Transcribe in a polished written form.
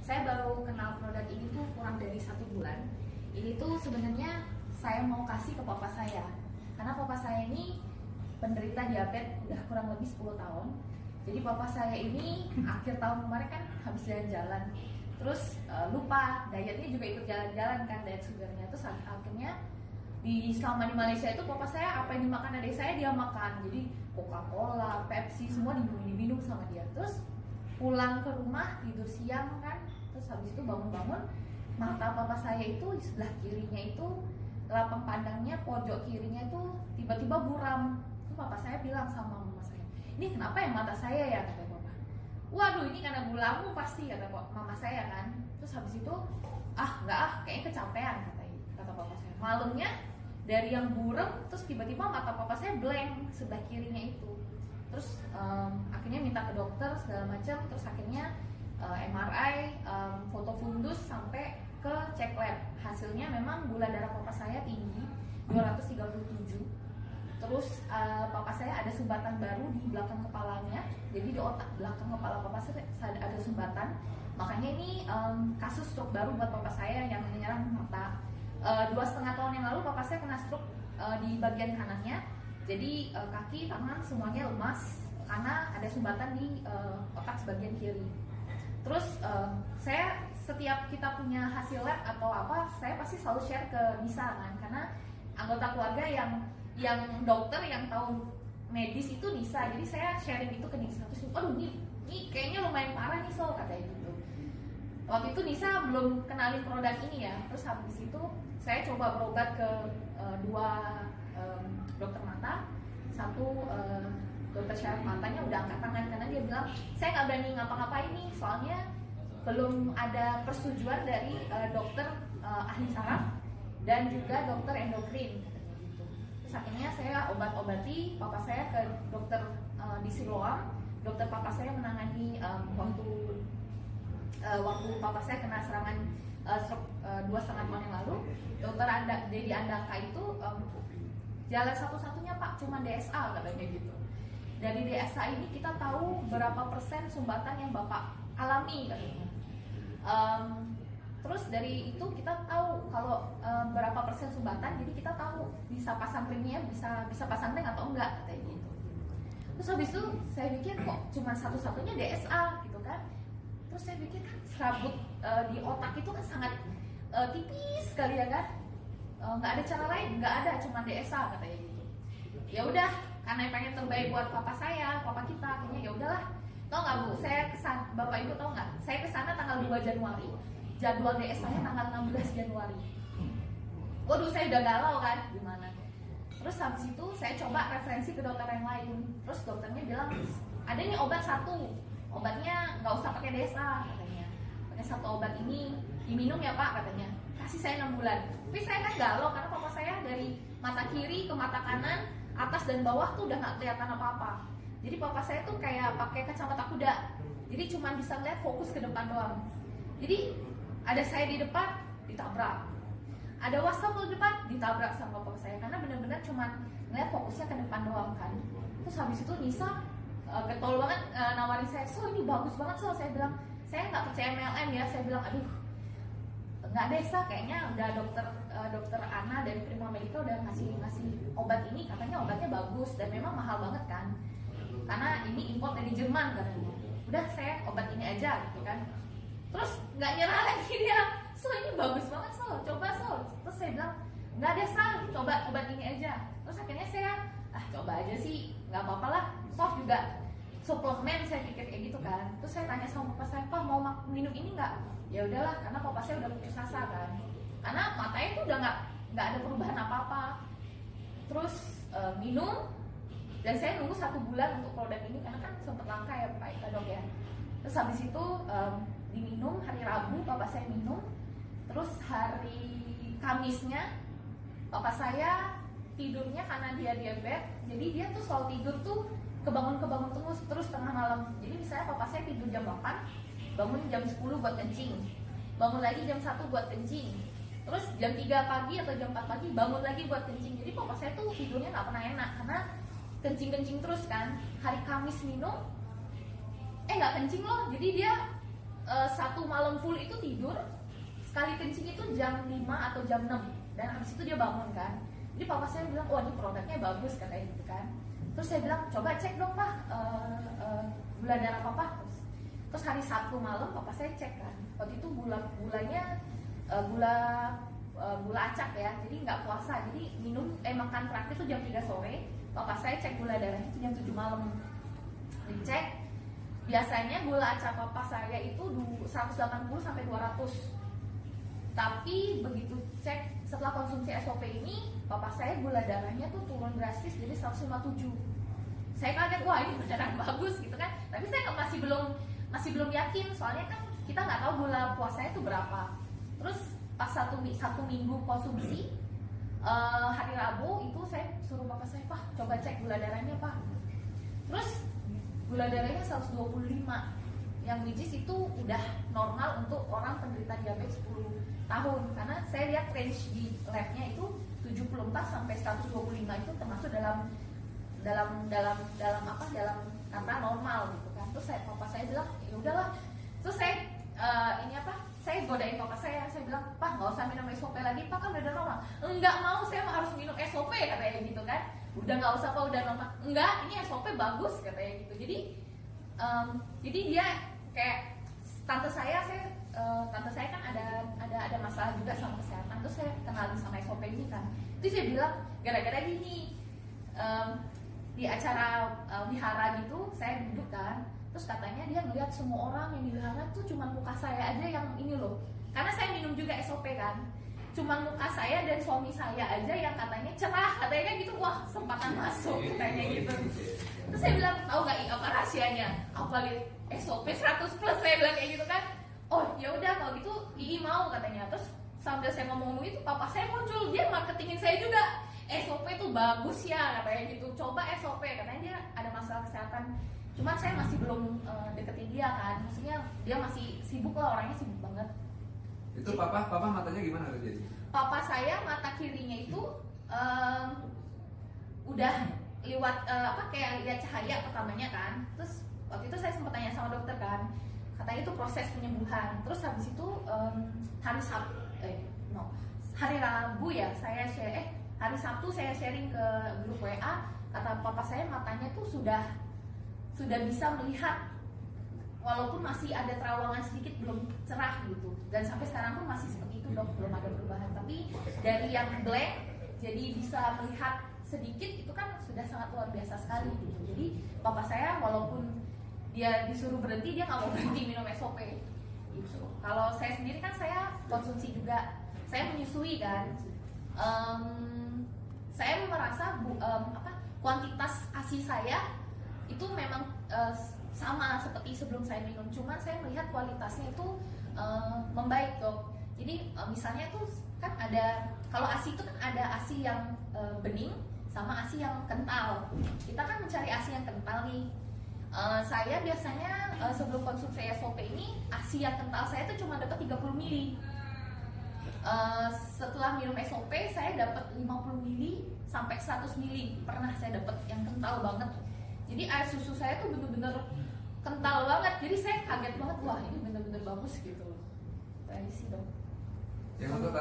Saya baru kenal produk ini tuh kurang dari 1 bulan. Ini tuh sebenarnya saya mau kasih ke papa saya, karena papa saya ini penderita diabetes udah kurang lebih 10 tahun. Jadi papa saya ini akhir tahun kemarin kan habis jalan-jalan, terus lupa dietnya juga ikut jalan-jalan kan, diet sugarnya. Terus akhirnya selama di Malaysia itu papa saya apa yang dimakan adik saya dia makan. Jadi Coca-Cola, Pepsi semua diminum sama dia. Terus pulang ke rumah tidur siang kan, terus habis itu bangun-bangun mata papa saya itu di sebelah kirinya itu lapang pandangnya pojok kirinya itu tiba-tiba buram. Terus papa saya bilang sama mama saya, ini kenapa ya mata saya ya, kata papa. Waduh, ini karena gulamu pasti, kata mama saya kan. Terus habis itu enggak kayaknya kecapean, kata papa saya. Malamnya dari yang buram terus tiba-tiba mata papa saya blank sebelah kirinya itu. Terus akhirnya minta ke dokter segala macam, terus akhirnya MRI, foto fundus sampai ke cek lab. Hasilnya memang gula darah papa saya tinggi 237. Terus papa saya ada sumbatan baru di belakang kepalanya. Jadi di otak belakang kepala papa saya ada sumbatan. Makanya ini kasus stroke baru buat papa saya yang menyerang mata. 2,5 tahun yang lalu papa saya kena stroke di bagian kanannya. Jadi kaki, tangan semuanya lemas karena ada sumbatan di otak sebagian kiri. Terus saya setiap kita punya hasil lab atau apa, saya pasti selalu share ke Nisa kan, karena anggota keluarga yang dokter yang tahu medis itu Nisa. Jadi saya sharing itu ke Nisa. Terus aduh ini kayaknya lumayan parah nih Sol, katanya gitu. Waktu itu Nisa belum kenalin produk ini ya. Terus habis itu saya coba berobat ke 2 dokter mata. Satu dokter syaraf matanya udah angkat tangan karena dia bilang saya nggak berani ngapa-ngapain nih, soalnya belum ada persetujuan dari dokter ahli saraf dan juga dokter endokrin, katanya gitu. Terus akhirnya saya obat-obati papa saya ke dokter di Siloam. Dokter papa saya menangani waktu papa saya kena serangan stroke 2,5 tahun yang lalu. Dokter Dedi Andaka itu jalan satu-satunya Pak cuma DSA, katanya gitu. Dari DSA ini kita tahu berapa persen sumbatan yang Bapak alami, katanya. Terus dari itu kita tahu kalau berapa persen sumbatan, jadi kita tahu bisa pasang krimnya, bisa pasang ring atau enggak, katanya gitu. Terus habis itu saya pikir kok cuma satu-satunya DSA gitu kan. Terus saya pikir kan serabut di otak itu kan sangat tipis sekali ya kan. Nggak ada cara lain, nggak ada, cuma DSA, katanya gitu. Ya udah, karena pengen terbaik buat papa saya, papa kita, akhirnya ya udahlah. Tau nggak Bu, saya kesana, bapak ibu tau nggak? Saya kesana tanggal 2 Januari, jadwal DSA-nya tanggal 16 Januari. Waduh, saya udah galau kan, gimana? Terus habis itu saya coba referensi ke dokter yang lain. Terus dokternya bilang ada nih obat satu, obatnya nggak usah pakai DSA, katanya. Pakai satu obat ini diminum ya Pak, katanya. Kasih saya 6 bulan. Tapi saya kan galau karena papa saya dari mata kiri ke mata kanan, atas dan bawah tuh udah nggak kelihatan apa-apa. Jadi papa saya tuh kayak pakai kacamata kuda. Jadi cuma bisa lihat fokus ke depan doang. Jadi ada saya di depan ditabrak, ada wastafel di depan ditabrak sama papa saya karena benar-benar cuma ngeliat fokusnya ke depan doang kan. Terus habis itu Nisa getol banget nawarin saya, so ini bagus banget so. Saya bilang saya nggak percaya MLM ya. Saya bilang aduh nggak desa, kayaknya udah dokter Ana dari Prima Medica udah ngasih obat ini, katanya obatnya bagus dan memang mahal banget kan karena ini import dari Jerman katanya. Udah saya obat ini aja gitu kan. Terus nggak nyerah lagi dia, so ini bagus banget so, coba so. Terus saya bilang nggak desa, coba obat ini aja. Terus akhirnya saya coba aja sih, nggak apa-apa lah, toh juga suplemen, saya pikir kayak gitu kan. Terus saya tanya sama papa saya, Pak mau minum ini nggak? Ya udahlah, karena papa saya udah putus asa kan, karena matanya tuh udah nggak ada perubahan apa-apa. Terus minum, dan saya nunggu 1 bulan untuk produk ini karena kan sempet langka ya Pak Dok ya. Terus habis itu diminum hari Rabu, papa saya minum. Terus hari Kamisnya papa saya tidurnya karena dia diabetes, jadi dia tuh selalu tidur tuh kebangun terus tengah malam. Jadi misalnya papa saya tidur jam 8, bangun jam 10 buat kencing, bangun lagi jam 1 buat kencing, terus jam 3 pagi atau jam 4 pagi bangun lagi buat kencing. Jadi papa saya tuh tidurnya nggak pernah enak karena kencing terus kan. Hari Kamis minum nggak kencing loh, jadi dia satu malam full itu tidur, sekali kencing itu jam 5 atau jam 6, dan habis itu dia bangun kan. Jadi papa saya bilang, wah ini produknya bagus katanya gitu kan. Terus saya bilang, coba cek dong pak gula darah papa. Terus hari Sabtu malam papa saya cek kan, waktu itu gulanya gula acak ya, jadi nggak puasa, jadi makan terakhir itu jam 3 sore. Papa saya cek gula darahnya itu jam 7 malam. Dicek, biasanya gula acak papa saya itu 180 sampai 200. Tapi begitu cek setelah konsumsi SOP ini, papa saya gula darahnya tuh turun drastis jadi 157. Saya kaget, wah ini beneran bagus gitu kan. Tapi saya masih belum yakin, soalnya kan kita nggak tahu gula puasanya itu berapa. Terus pas satu minggu konsumsi, hari Rabu itu saya suruh papa saya, pak coba cek gula darahnya pak. Terus gula darahnya 125, yang which is itu udah normal untuk orang penderita diabetes 10 tahun, karena saya lihat range di labnya itu 74 sampai 125 itu termasuk dalam kata normal gitu kan. Terus papa saya bilang ya udahlah. Terus saya godain papa saya bilang, pak nggak usah minum SOP lagi pak, kan udah normal. Enggak mau, saya harus minum SOP katanya gitu kan. Udah nggak usah pak, udah normal. Enggak, ini SOP bagus katanya gitu. Jadi dia kayak tante saya kan ada masalah juga sama kesehatan. Terus saya kenalin sama SOP ini kan. Terus dia bilang gara-gara gini, di acara wihara gitu saya duduk kan. Terus katanya dia ngeliat semua orang yang di wihara tuh cuma muka saya aja yang ini loh, karena saya minum juga SOP kan. Cuma muka saya dan suami saya aja yang katanya cerah, katanya gitu. Wah sempatan masuk katanya gitu. Terus saya bilang, tahu nggak apa rahasianya? Apa lihat SOP 100 plus, saya bilang kayak gitu kan. Oh ya udah kalau gitu Ii mau katanya. Terus sambil saya ngomong itu papa saya muncul, dia marketingin saya juga. SOP itu bagus ya katanya gitu, coba SOP, katanya dia ada masalah kesehatan. Cuman saya masih belum deketin dia kan, maksudnya dia masih sibuk lah, orangnya sibuk banget. Itu papa matanya gimana terjadi? Papa saya mata kirinya itu udah liwat kayak lihat cahaya pertamanya kan. Terus waktu itu saya sempat tanya sama dokter kan, katanya itu proses penyembuhan. Terus habis itu hari Rabu ya hari Sabtu saya sharing ke grup WA, kata papa saya matanya tuh sudah bisa melihat, walaupun masih ada terawangan sedikit, belum cerah gitu. Dan sampai sekarang pun masih seperti itu dok, belum ada perubahan. Tapi dari yang blank jadi bisa melihat sedikit, itu kan sudah sangat luar biasa sekali gitu. Jadi papa saya walaupun dia disuruh berhenti, dia nggak mau berhenti minum SOP gitu. Kalau saya sendiri kan saya konsumsi juga, saya menyusui kan. Saya merasa kuantitas ASI saya itu memang sama seperti sebelum saya minum, cuman saya melihat kualitasnya itu membaik dok. Jadi misalnya tuh kan ada, kalau ASI itu kan ada ASI yang bening sama ASI yang kental. Kita kan mencari ASI yang kental nih. Saya biasanya sebelum konsumsi SOP ini, ASI yang kental saya tuh cuma dapat 30 mili. Setelah minum SOP saya dapat 50 mili sampai 100 mili, pernah saya dapat yang kental banget. Jadi air susu saya tuh bener-bener kental banget, jadi saya kaget banget, wah ini bener-bener bagus gitu. Kayak sih dong. Yang untuk